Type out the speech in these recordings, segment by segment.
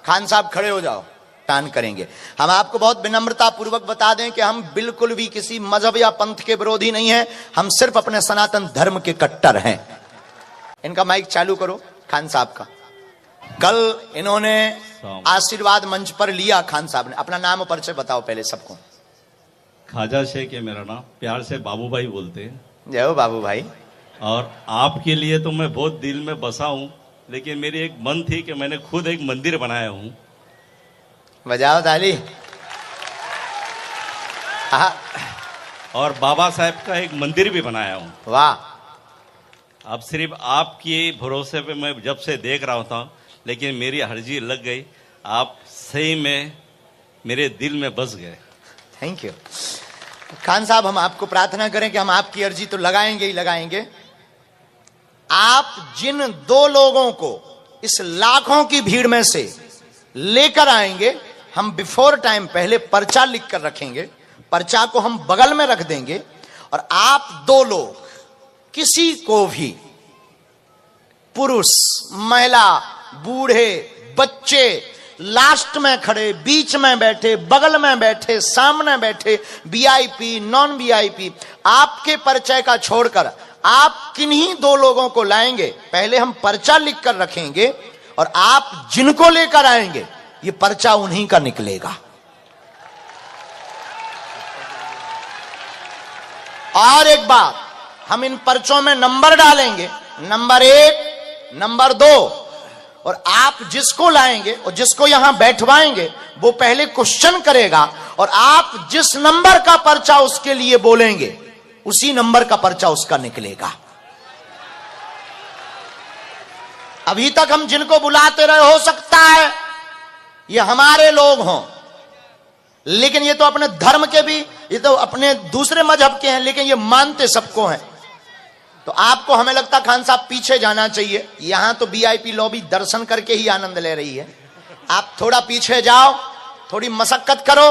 खान साहब खड़े हो जाओ, तान करेंगे। हम आपको बहुत विनम्रता पूर्वक बता दें कि हम बिल्कुल भी किसी मजहब या पंथ के विरोधी नहीं हैं, हम सिर्फ अपने सनातन धर्म के कट्टर हैं। इनका माइक चालू करो खान साहब का। कल इन्होंने आशीर्वाद मंच पर लिया, खान साहब ने। अपना नाम और परिचय बताओ पहले सबको। ख्वाजा शेख है मेरा नाम, प्यार से बाबू भाई बोलते हैं। जय हो बाबू भाई। और आपके लिए तो मैं बहुत दिल में बसा हूं, लेकिन मेरी एक मन थी कि मैंने खुद एक मंदिर बनाया हूं। बजाओ ताली। और बाबा साहेब का एक मंदिर भी बनाया हूं। वाह। अब सिर्फ आपके भरोसे पे मैं जब से देख रहा था, लेकिन मेरी हर्जी लग गई। आप सही में मेरे दिल में बस गए। थैंक यू खान साहब। हम आपको प्रार्थना करें कि हम आपकी अर्जी तो लगाएंगे ही लगाएंगे। आप जिन दो लोगों को इस लाखों की भीड़ में से लेकर आएंगे, हम बिफोर टाइम पहले पर्चा लिख कर रखेंगे, पर्चा को हम बगल में रख देंगे, और आप दो लोग किसी को भी, पुरुष महिला बूढ़े बच्चे, लास्ट में खड़े, बीच में बैठे, बगल में बैठे, सामने बैठे, वीआईपी नॉन वीआईपी, आपके परिचय का छोड़कर आप किन्हीं दो लोगों को लाएंगे। पहले हम पर्चा लिख कर रखेंगे और आप जिनको लेकर आएंगे ये पर्चा उन्हीं का निकलेगा। और एक बात, हम इन पर्चों में नंबर डालेंगे, नंबर 1, नंबर 2, और आप जिसको लाएंगे और जिसको यहां बैठवाएंगे वो पहले क्वेश्चन करेगा, और आप जिस नंबर का पर्चा उसके लिए बोलेंगे उसी नंबर का पर्चा उसका निकलेगा। अभी तक हम जिनको बुलाते रहे, हो सकता है ये हमारे लोग हों, लेकिन ये तो अपने धर्म के भी, ये तो अपने दूसरे मजहब के हैं, लेकिन ये मानते सबको हैं। तो आपको हमें लगता खान साहब पीछे जाना चाहिए। यहां तो वीआईपी लॉबी दर्शन करके ही आनंद ले रही है। आप थोड़ा पीछे जाओ, थोड़ी मशक्कत करो,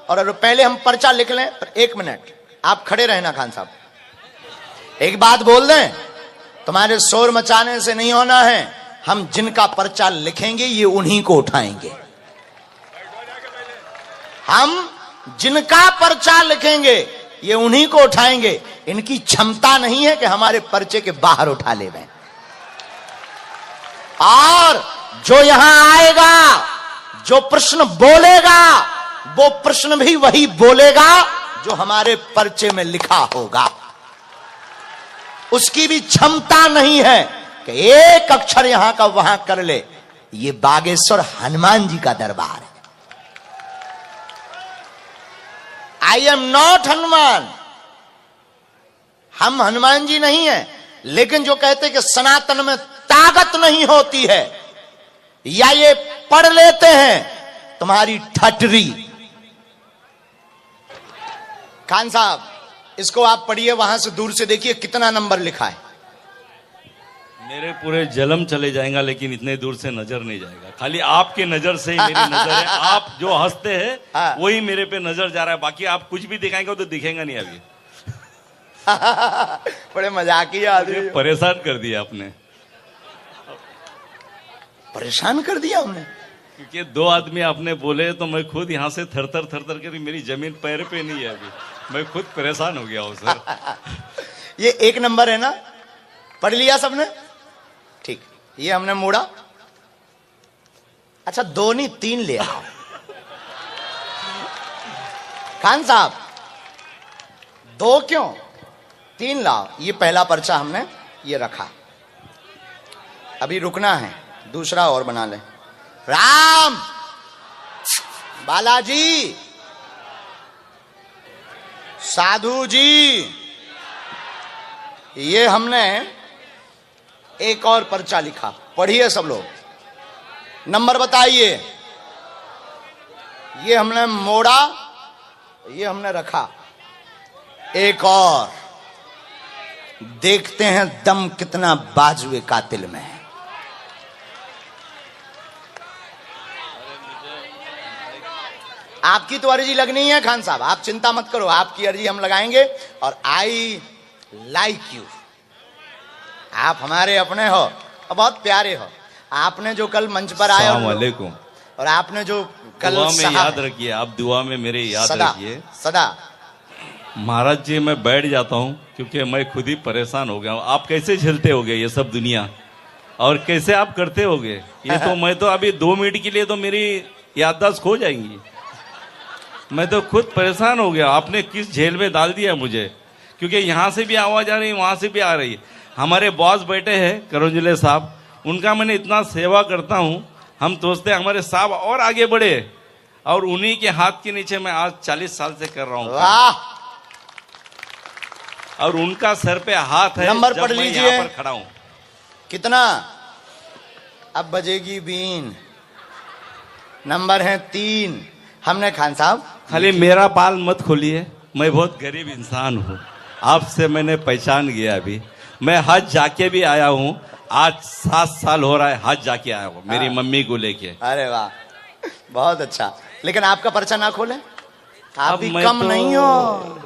और पहले हम पर्चा लिख लें। पर 1 मिनट आप खड़े रहना खान साहब। एक बात बोल दें, तुम्हारे शोर मचाने से नहीं होना है। हम जिनका पर्चा लिखेंगे ये उन्हीं को उठाएंगे। हम जिनका पर्चा लिखेंगे ये उन्हीं को उठाएंगे। इनकी क्षमता नहीं है कि हमारे पर्चे के बाहर उठा ले। और जो यहां आएगा, जो प्रश्न बोलेगा, वो प्रश्न भी वही बोलेगा जो हमारे पर्चे में लिखा होगा। उसकी भी क्षमता नहीं है कि एक अक्षर यहां का वहां कर ले। ये बागेश्वर हनुमान जी का दरबार है। I am not Hanuman. हम हनुमान जी नहीं हैं, लेकिन जो कहते कि सनातन में ताकत नहीं होती है, या ये पढ़ लेते हैं तुम्हारी ठटरी। खान साहब इसको आप पढ़िए, वहां से दूर से देखिए कितना नंबर लिखा है। मेरे पूरे जलम चले जाएगा, लेकिन इतने दूर से नजर नहीं जाएगा। खाली आपके नजर से ही मेरी नजर है। आप जो हंसते हैं वही मेरे पे नजर जा रहा है। बाकी आप कुछ भी दिखाएंगे तो दिखेगा नहीं। अभी बड़े मजाकी आदमी। परेशान कर दिया आपने। परेशान कर दिया हमने, क्योंकि 2 आदमी आपने बोले तो मैं खुद यहाँ से थर-थर कर मेरी जमीन पैर पे नहीं है। अभी मैं खुद परेशान हो गया हूँ सर। ये 1 नंबर है ना, पढ़ लिया सबने? ठीक, ये हमने मोड़ा। अच्छा 2 नहीं 3 ले आओ। खान साहब 2 क्यों, 3 लाओ। ये पहला पर्चा हमने ये रखा, अभी रुकना है, दूसरा और बना ले। राम, बालाजी, साधु जी, ये हमने एक और पर्चा लिखा। पढ़िए सब लोग, नंबर बताइए। ये हमने मोड़ा, ये हमने रखा। एक और, देखते हैं दम कितना बाजुए कातिल में है। आपकी तो अर्जी लगनी है खान साहब, आप चिंता मत करो, आपकी अर्जी हम लगाएंगे। और आई लाइक यू, आप हमारे अपने हो और बहुत प्यारे हो। आपने जो कल मंच पर आए, और आपने जो कल दुआ में सहा याद है, रखिए, आप दुआ में मेरे याद सदा रखिए। सदा। महाराज जी मैं बैठ जाता हूँ क्योंकि मैं खुद ही परेशान हो गया हूँ। आप कैसे झेलते होगे ये सब दुनिया, और कैसे आप करते होगे ये तो मैं तो अभी 2 मिनट के लिए तो मेरी याददाश्त खो जाएंगी। मैं तो खुद परेशान हो गया, आपने किस झेल में डाल दिया मुझे, क्योंकि यहाँ से भी आवाज आ रही, वहां से भी आ रही है। हमारे बॉस बैठे हैं करंजुले साहब, उनका मैंने इतना सेवा करता हूँ, हम सोचते हैं हमारे साहब और आगे बढ़े, और उन्हीं के हाथ के नीचे मैं आज 40 साल से कर रहा हूँ, वाह। और उनका सर पे हाथ है नंबर जब पढ़ मैं लीजिए। यहाँ पर खड़ा हूँ। कितना? अब बजेगी बीन। नंबर है 3। हमने खान साहब खाली मेरा पाल मत खोलिए, मैं बहुत गरीब इंसान हूँ, आपसे मैंने पहचान गया। अभी मैं हज जाके भी आया हूँ, आज 7 साल हो रहा है हज जाके आया हूँ मेरी मम्मी को लेके। अरे वाह, बहुत अच्छा। लेकिन आपका पर्चा ना खोले, आप अब भी मैं कम तो- नहीं हो।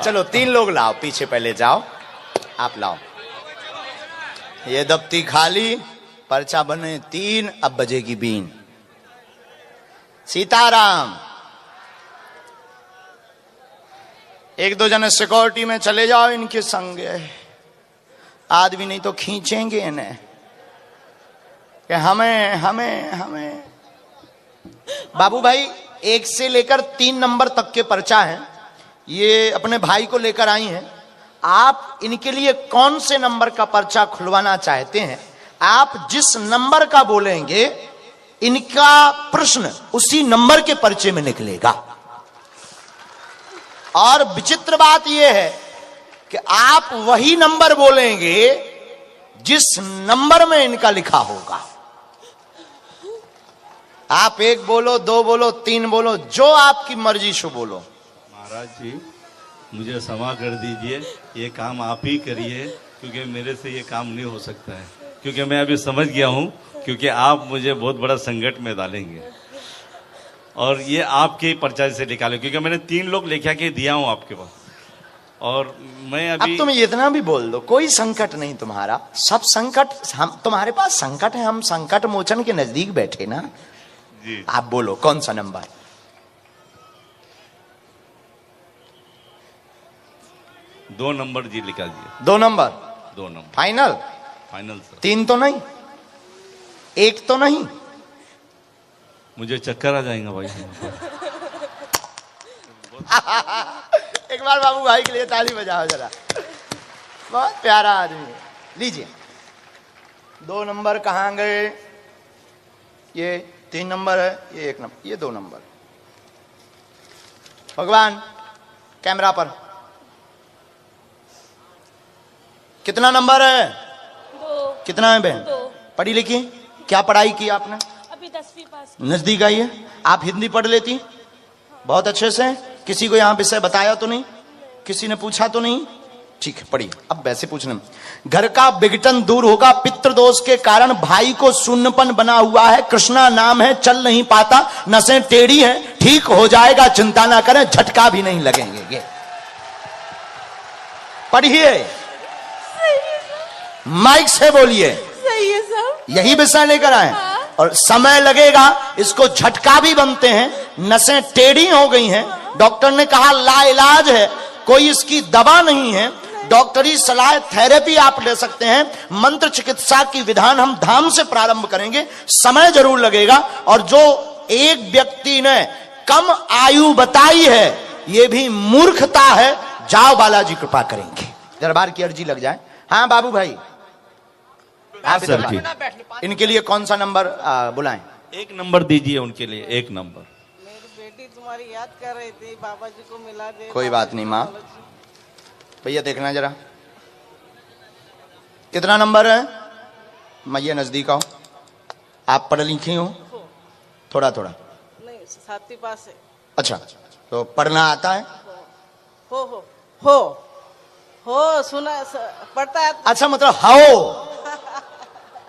चलो 3 लोग लाओ, पीछे पहले जाओ, आप लाओ। ये दफ्ती खाली, पर्चा बने 3, अब बजेगी बीन। सीताराम। 1-2 जने सिक्योरिटी में चले जाओ इनके संगे, आदमी नहीं तो खींचेंगे इन्हें कि हमें हमें हमें। बाबू भाई 1 से लेकर 3 नंबर तक के पर्चा हैं, ये अपने भाई को लेकर आई हैं। आप इनके लिए कौन से नंबर का पर्चा खुलवाना चाहते हैं? आप जिस नंबर का बोलेंगे इनका प्रश्न उसी नंबर के पर्चे में निकलेगा। और विचित्र बात यह है कि आप वही नंबर बोलेंगे जिस नंबर में इनका लिखा होगा। आप 1 बोलो, 2 बोलो, 3 बोलो, जो आपकी मर्जी सो बोलो। महाराज जी मुझे क्षमा कर दीजिए, ये काम आप ही करिए, क्योंकि मेरे से ये काम नहीं हो सकता है, क्योंकि मैं अभी समझ गया हूँ, क्योंकि आप मुझे बहुत बड़ा संकट में डालेंगे, और ये आपके ही पर्चा से निकाले, क्योंकि मैंने 3 लोग लेके के दिया हूँ आपके पास, और मैं अभी अब तुम इतना भी बोल दो, कोई संकट नहीं तुम्हारा, सब संकट हम, तुम्हारे पास संकट है, हम संकट मोचन के नजदीक बैठे ना जी। आप बोलो कौन सा नंबर? 2 नंबर जी लिखा दिए। 2 number 2 number final? Final sir. 3 तो नहीं, 1 तो नहीं? मुझे चक्कर आ जाएगा भाई। एक बार बाबू भाई के लिए ताली बजाओ जरा, बहुत प्यारा आदमी है। लीजिए 2 नंबर कहाँ गए? ये 3 नंबर है, ये 1 नंबर, ये 2 नंबर। भगवान कैमरा पर कितना नंबर है? 2। कितना है बहन? 2। पढ़ी लिखी? क्या पढ़ाई की आपने? अभी 10वीं पास। नजदीक आई है। आप हिंदी पढ़ लेती? बहुत अच्छे से। किसी को यहाँ विषय बताया तो नहीं? किसी ने पूछा तो नहीं? ठीक है पढ़िए। अब वैसे पूछना, घर का विघटन दूर होगा, पितृदोष के कारण भाई को शून्यपन बना हुआ है, कृष्णा नाम है, चल नहीं पाता, नसें टेढ़ी हैं, ठीक हो जाएगा, चिंता ना करें, झटका भी नहीं लगेंगे। ये पढ़िए, माइक से बोलिए। सही है सब। यही विषय लेकर आए। और समय लगेगा, इसको झटका भी बनते हैं, नसें टेढ़ी हो गई हैं, डॉक्टर ने कहा लाइलाज है, कोई इसकी दवा नहीं है, डॉक्टरी सलाह थेरेपी आप ले सकते हैं, मंत्र चिकित्सा की विधान हम धाम से प्रारंभ करेंगे, समय जरूर लगेगा। और जो एक व्यक्ति ने कम आयु बताई है, यह भी मूर्खता है। जाओ बालाजी कृपा करेंगे, दरबार की अर्जी लग जाए। हाँ बाबू भाई आप सर इधर जी। बात। इनके लिए कौन सा नंबर बुलाएं? 1 नंबर दीजिए उनके लिए, 1 नंबर। मेरी बेटी तुम्हारी याद कर रही थी, बाबा जी को मिला दे। कोई बात नहीं माँ। भैया देखना जरा कितना नंबर है। मैया नजदीक आओ, आप पढ़ लिखी हो? थोड़ा थोड़ा। नहीं 7वीं पास है। अच्छा तो पढ़ना आता है? हो सुना पढ़ता है। अच्छा मतलब हाओ।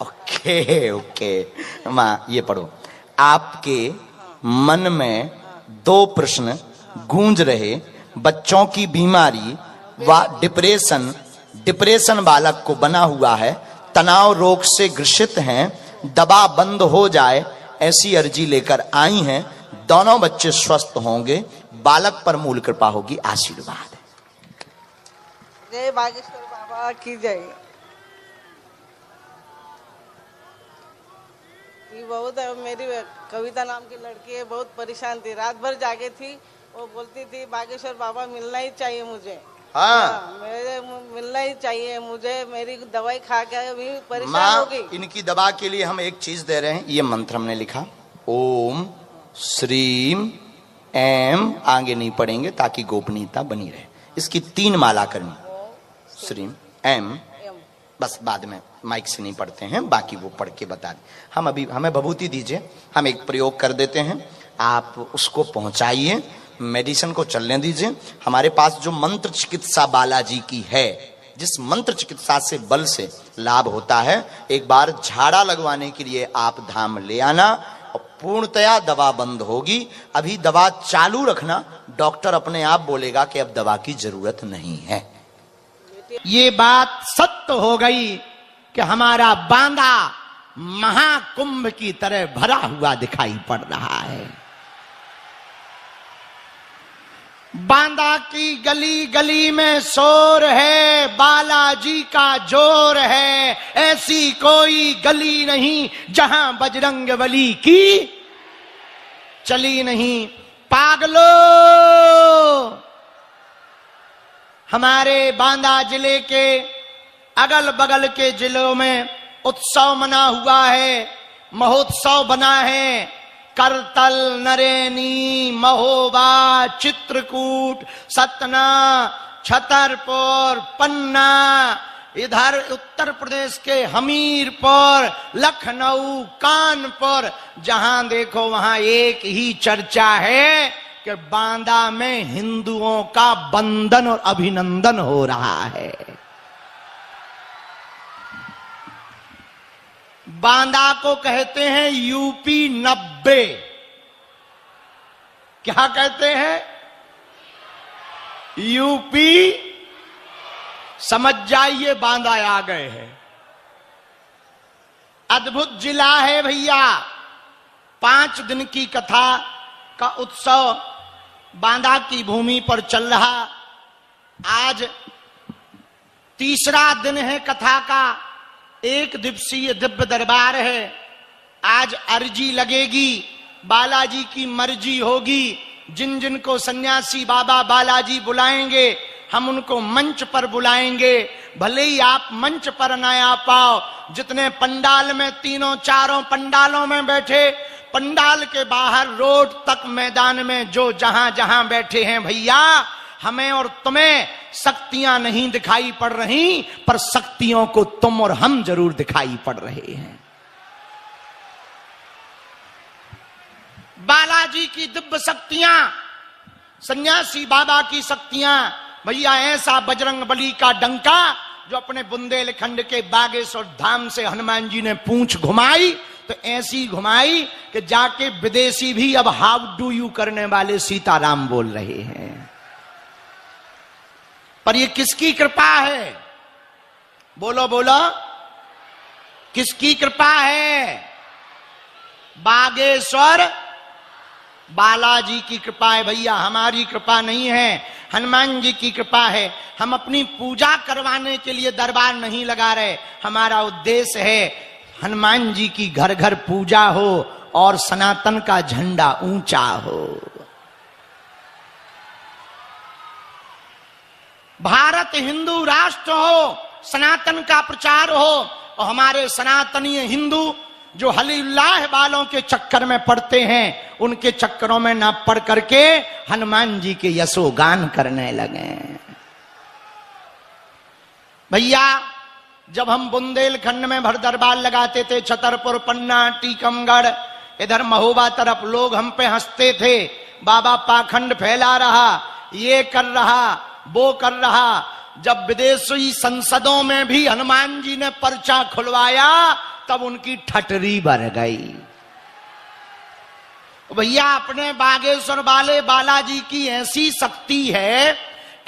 ओके ओके माँ ये पढ़ो। आपके मन में 2 प्रश्न गूंज रहे, बच्चों की बीमारी व डिप्रेशन बालक को बना हुआ है, तनाव रोग से ग्रसित हैं, दवा बंद हो जाए ऐसी अर्जी लेकर आई हैं। दोनों बच्चे स्वस्थ होंगे, बालक पर मूल कृपा होगी। आशीर्वाद। जय बागेश्वर बाबा की जय। ये बहुत मेरी कविता नाम की लड़की है, बहुत परेशान थी, रात भर जागे थी। वो बोलती थी बागेश्वर बाबा मिलना ही चाहिए मुझे। हाँ, मेरे मिलना ही चाहिए मुझे, मेरी दवाई खा के अभी परेशान हो गई। इनकी दवा के लिए हम एक चीज दे रहे हैं, ये मंत्र हमने लिखा, ओम श्रीम एम, आगे नहीं पढ़ेंगे ताकि गोपनीयता बनी रहे। इसकी 3 माला करनी, श्रीम एम, बस बाद में माइक से नहीं पढ़ते हैं, बाकी वो पढ़ के बता दें। हम अभी हमें विभूति दीजिए, हम एक प्रयोग कर देते हैं, आप उसको पहुंचाइए, मेडिसिन को चलने दीजिए। हमारे पास जो मंत्र चिकित्सा बालाजी की है, जिस मंत्र चिकित्सा से बल से लाभ होता है, एक बार झाड़ा लगवाने के लिए आप धाम ले आना और पूर्णतया दवा बंद होगी। अभी दवा चालू रखना, डॉक्टर अपने आप बोलेगा कि अब दवा की जरूरत नहीं है। ये बात सत्य हो गई कि हमारा बांदा महाकुंभ की तरह भरा हुआ दिखाई पड़ रहा है। बांदा की गली गली में शोर है, बालाजी का जोर है। ऐसी कोई गली नहीं जहां बजरंगबली की चली नहीं। पागलो, हमारे बांदा जिले के अगल बगल के जिलों में उत्सव मना हुआ है, महोत्सव बना है। करतल, नरेनी, महोबा, चित्रकूट, सतना, छतरपुर, पन्ना, इधर उत्तर प्रदेश के हमीरपुर, लखनऊ, कानपुर, जहां देखो वहां एक ही चर्चा है कि बांदा में हिंदुओं का बंधन और अभिनंदन हो रहा है। बांदा को कहते हैं यूपी 90। क्या कहते हैं? यूपी। समझ जाइए, बांदा आ गए हैं। अद्भुत जिला है भैया। 5 दिन की कथा का उत्सव बांदा की भूमि पर चल रहा। आज 3रा दिन है कथा का। 1 दिवसीय दिव्य दरबार है। आज अर्जी लगेगी, बालाजी की मर्जी होगी। जिन जिन को सन्यासी बाबा बालाजी बुलाएंगे, हम उनको मंच पर बुलाएंगे। भले ही आप मंच पर न आ पाओ, जितने पंडाल में, 3-4 पंडालों में बैठे, पंडाल के बाहर रोड तक मैदान में जो जहां जहां बैठे हैं भैया, हमें और तुम्हें शक्तियां नहीं दिखाई पड़ रही, पर शक्तियों को तुम और हम जरूर दिखाई पड़ रहे हैं। बालाजी की दिव्य शक्तियां, सन्यासी बाबा की शक्तियां भैया, ऐसा बजरंगबली का डंका जो अपने बुंदेलखंड के बागेश्वर धाम से हनुमान जी ने पूंछ घुमाई, तो ऐसी घुमाई कि जाके विदेशी भी अब हाउ डू यू करने वाले सीताराम बोल रहे हैं। पर ये किसकी कृपा है? बोलो बोलो, किसकी कृपा है? बागेश्वर बालाजी की कृपा है भैया, हमारी कृपा नहीं है। हनुमान जी की कृपा है। हम अपनी पूजा करवाने के लिए दरबार नहीं लगा रहे। हमारा उद्देश्य है हनुमान जी की घर घर पूजा हो और सनातन का झंडा ऊंचा हो। भारत हिंदू राष्ट्र हो, सनातन का प्रचार हो, और हमारे सनातनीय हिंदू जो हलीउल्लाह वालों के चक्कर में पड़ते हैं, उनके चक्करों में ना पड़ करके हनुमान जी के यशोगान करने लगे। भैया, जब हम बुंदेलखंड में भर दरबार लगाते थे, छतरपुर, पन्ना, टीकमगढ़, इधर महोबा तरफ, लोग हम पे हंसते थे, बाबा पाखंड फैला रहा, ये कर रहा, वो कर रहा। जब विदेशी संसदों में भी हनुमान जी ने पर्चा खुलवाया, तब उनकी ठटरी भर गई। भैया, अपने बागेश्वर वाले बालाजी की ऐसी शक्ति है,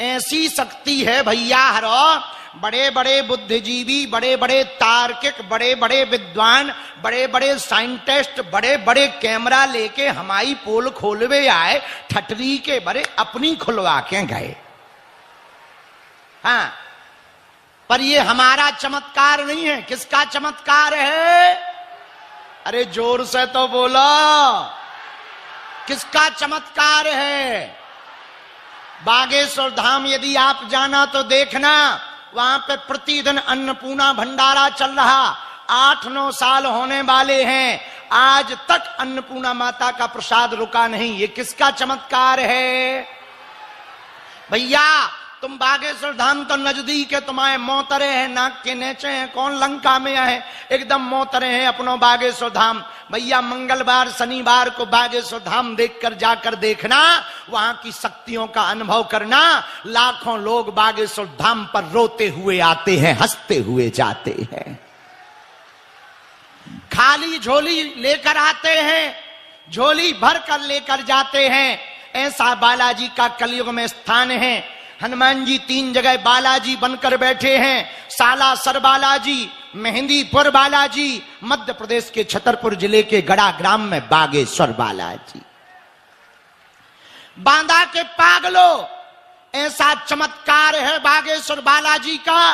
ऐसी शक्ति है भैया हरो, बड़े बड़े बुद्धिजीवी, बड़े बड़े तार्किक, बड़े बड़े विद्वान, बड़े बड़े साइंटिस्ट, बड़े बड़े कैमरा लेके हमारी पोल खोलवे आए, ठटरी के बड़े अपनी खुलवा के गए। हाँ, पर ये हमारा चमत्कार नहीं है। किसका चमत्कार है? अरे जोर से तो बोलो, किसका चमत्कार है? बागेश्वर धाम यदि आप जाना तो देखना, वहां पे प्रतिदिन अन्नपूर्णा भंडारा चल रहा। 8-9 साल होने वाले हैं, आज तक अन्नपूर्णा माता का प्रसाद रुका नहीं। ये किसका चमत्कार है? भैया तुम बागेश्वर धाम तो नजदीक है, तुम्हारे मोतरे हैं, नाक के नीचे हैं, कौन लंका में है, एकदम मोतरे हैं अपनो बागेश्वर धाम। भैया मंगलवार शनिवार को बागेश्वर धाम देखकर जाकर देखना, वहां की शक्तियों का अनुभव करना। लाखों लोग बागेश्वर धाम पर रोते हुए आते हैं, हंसते हुए जाते हैं, खाली झोली लेकर आते हैं, झोली भर कर लेकर जाते हैं। ऐसा बालाजी का कलयुग में स्थान है। हनुमान जी 3 जगह बालाजी बनकर बैठे हैं। सालासर बालाजी, मेहंदीपुर बालाजी, मध्य प्रदेश के छतरपुर जिले के गड़ा ग्राम में बागेश्वर बालाजी। बांदा के पागलो, ऐसा चमत्कार है बागेश्वर बालाजी का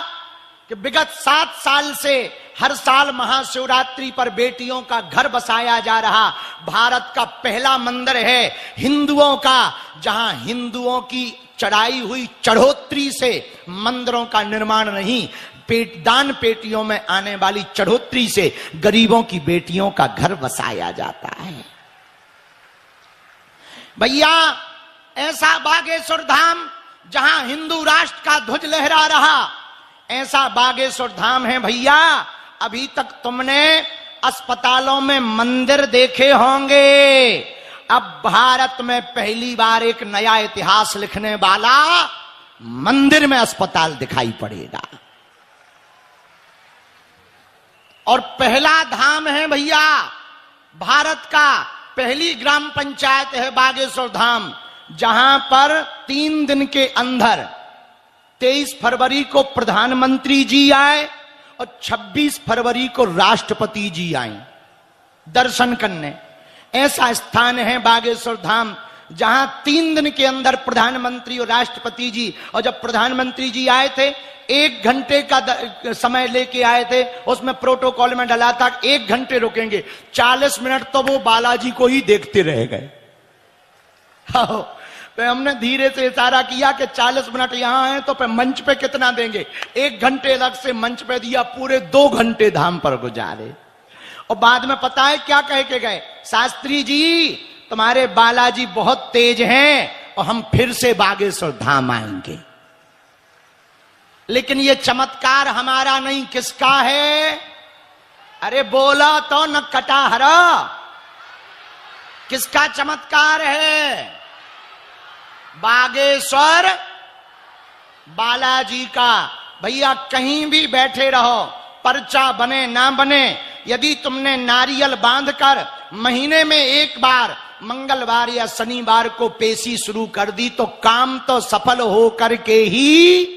कि विगत 7 साल से हर साल महाशिवरात्रि पर बेटियों का घर बसाया जा रहा। भारत का पहला मंदिर है हिंदुओं का, जहां हिंदुओं की चढ़ाई हुई चढ़ोत्री से मंदिरों का निर्माण नहीं, दान पेटियों में आने वाली चढ़ोत्री से गरीबों की बेटियों का घर बसाया जाता है। भैया ऐसा बागेश्वर धाम जहां हिंदू राष्ट्र का ध्वज लहरा रहा, ऐसा बागेश्वर धाम है। भैया अभी तक तुमने अस्पतालों में मंदिर देखे होंगे, अब भारत में पहली बार एक नया इतिहास लिखने वाला मंदिर में अस्पताल दिखाई पड़ेगा। और पहला धाम है भैया भारत का, पहली ग्राम पंचायत है बागेश्वर धाम, जहां पर 3 दिन के अंदर 23 फरवरी को प्रधानमंत्री जी आए और 26 फरवरी को राष्ट्रपति जी आए दर्शन करने। ऐसा स्थान है बागेश्वर धाम जहां 3 दिन के अंदर प्रधानमंत्री और राष्ट्रपति जी, और जब प्रधानमंत्री जी आए थे 1 घंटे का समय लेके आए थे, उसमें प्रोटोकॉल में डला था 1 घंटे रुकेंगे, 40 मिनट तो वो बालाजी को ही देखते रह गए। तो हमने धीरे से इशारा किया कि 40 मिनट यहां हैं तो मंच पे कितना देंगे, 1 घंटे अलग से मंच पे दिया, पूरे 2 घंटे धाम पर गुजारे। और बाद में पता है क्या कह के गए, शास्त्री जी तुम्हारे बालाजी बहुत तेज हैं और हम फिर से बागेश्वर धाम आएंगे। लेकिन ये चमत्कार हमारा नहीं, किसका है? अरे बोला तो न कटा हरा, किसका चमत्कार है? बागेश्वर बालाजी का। भैया कहीं भी बैठे रहो, पर्चा बने ना बने, यदि तुमने नारियल बांधकर महीने में 1 बार मंगलवार या शनिवार को पेशी शुरू कर दी तो काम तो सफल हो करके ही।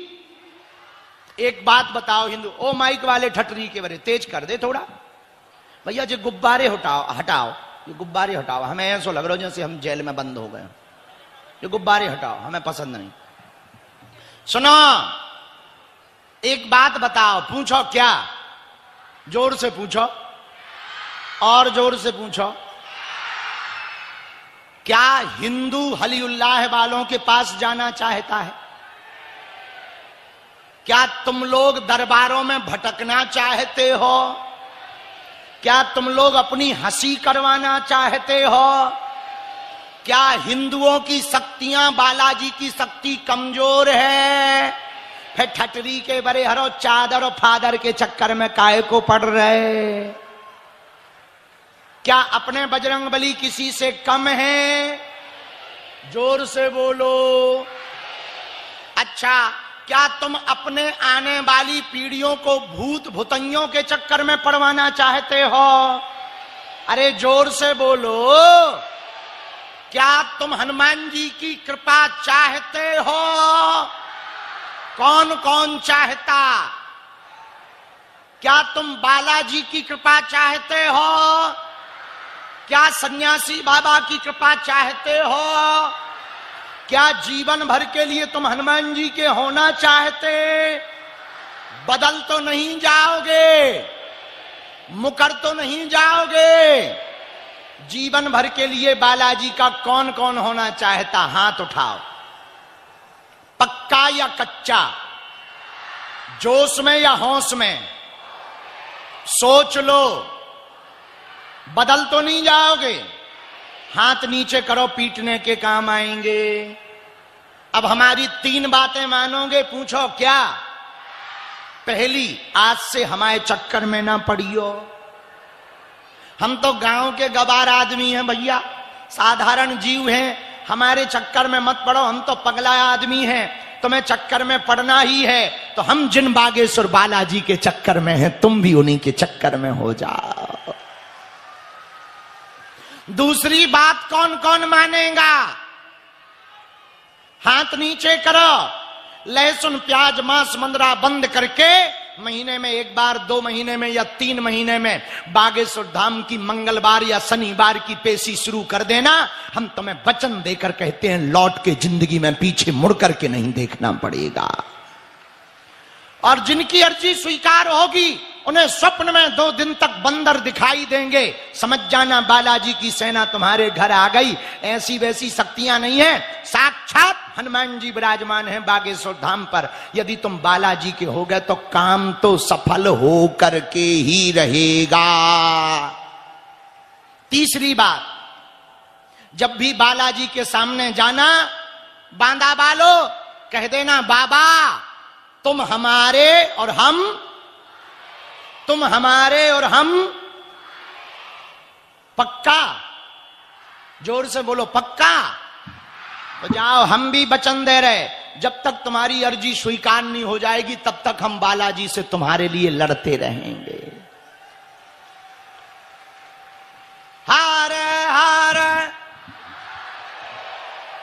एक बात बताओ हिंदू, ओ माइक वाले ठटरी के बारे तेज कर दे थोड़ा भैया, जो गुब्बारे हटाओ, ये गुब्बारे हटाओ, हमें ऐसा लग रहा है जैसे हम जेल में बंद हो गए। ये गुब्बारे हटाओ, हमें पसंद नहीं। सुनो एक बात बताओ, पूछो क्या? जोर से पूछो, और जोर से पूछो, क्या हिंदू हलीउल्लाह वालों के पास जाना चाहता है? क्या तुम लोग दरबारों में भटकना चाहते हो? क्या तुम लोग अपनी हंसी करवाना चाहते हो? क्या हिंदुओं की शक्तियां, बालाजी की शक्ति कमजोर है? फिर ठटरी के बड़े हरो चादर और फादर के चक्कर में काहे को पड़ रहे? क्या अपने बजरंगबली किसी से कम है? जोर से बोलो। अच्छा, क्या तुम अपने आने वाली पीढ़ियों को भूत भुतैयों के चक्कर में पड़वाना चाहते हो? अरे जोर से बोलो। क्या तुम हनुमान जी की कृपा चाहते हो? कौन कौन चाहता? क्या तुम बालाजी की कृपा चाहते हो? क्या सन्यासी बाबा की कृपा चाहते हो? क्या जीवन भर के लिए तुम हनुमान जी के होना चाहते? बदल तो नहीं जाओगे, मुकर तो नहीं जाओगे? जीवन भर के लिए बालाजी का कौन कौन होना चाहता? हाथ उठाओ। पक्का या कच्चा? जोश में या होश में? सोच लो, बदल तो नहीं जाओगे? हाथ नीचे करो, पीटने के काम आएंगे। अब हमारी 3 बातें मानोगे? पूछो क्या? पहली, आज से हमारे चक्कर में ना पड़ियो। हम तो गांव के गवार आदमी हैं भैया, साधारण जीव हैं, हमारे चक्कर में मत पड़ो। हम तो पगला आदमी हैं, तुम्हें चक्कर में पड़ना ही है तो हम जिन बागेश्वर बालाजी के चक्कर में हैं, तुम भी उन्हीं के चक्कर में हो जाओ। दूसरी बात कौन कौन मानेगा? हाथ नीचे करो। लहसुन प्याज मांस मंदरा बंद करके महीने में 1 बार, 2 महीने में या 3 महीने में बागेश्वर धाम की मंगलवार या शनिवार की पेशी शुरू कर देना। हम तुम्हें वचन देकर कहते हैं, लौट के जिंदगी में पीछे मुड़ करके नहीं देखना पड़ेगा। और जिनकी अर्जी स्वीकार होगी उन्हें स्वप्न में 2 दिन तक बंदर दिखाई देंगे। समझ जाना बालाजी की सेना तुम्हारे घर आ गई। ऐसी वैसी शक्तियां नहीं है, साक्षात हनुमान जी विराजमान हैं बागेश्वर धाम पर। यदि तुम बालाजी के हो गए तो काम तो सफल हो करके ही रहेगा। तीसरी बात, जब भी बालाजी के सामने जाना, बांदा बालो कह देना, बाबा तुम हमारे और हम, तुम हमारे और हम। पक्का? जोर से बोलो, पक्का? तो जाओ, हम भी वचन दे रहे, जब तक तुम्हारी अर्जी स्वीकार नहीं हो जाएगी तब तक हम बालाजी से तुम्हारे लिए लड़ते रहेंगे। हारे हारे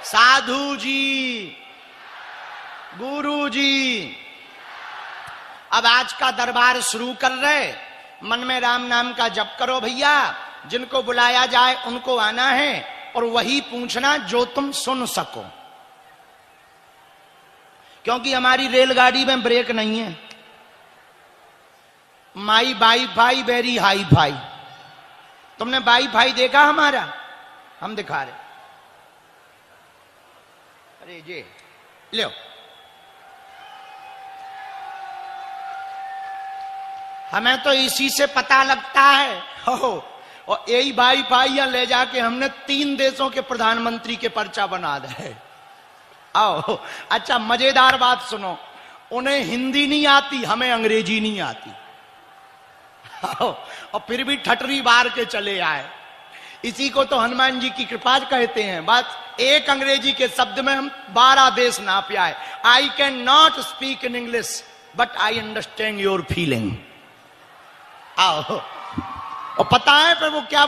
साधु जी, गुरु जी। अब आज का दरबार शुरू कर रहे, मन में राम नाम का जप करो भैया। जिनको बुलाया जाए उनको आना है और वही पूछना जो तुम सुन सको, क्योंकि हमारी रेलगाड़ी में ब्रेक नहीं है। My wifi very hifi. तुमने बाई फाई देखा हमारा? हम दिखा रहे। अरे जी लो, हमें तो इसी से पता लगता है। हो, और यही भाई भाइयां ले जाके हमने 3 देशों के प्रधानमंत्री के पर्चा बना दे। आओ, अच्छा मजेदार बात सुनो, उन्हें हिंदी नहीं आती, हमें अंग्रेजी नहीं आती। आओ, और फिर भी ठटरी बार के चले आए। इसी को तो हनुमान जी की कृपा कहते हैं। बस एक अंग्रेजी के शब्द में हम 12 देश नाप आए। I can not speak in English but I understand your feeling. आओ, और पता है फिर वो क्या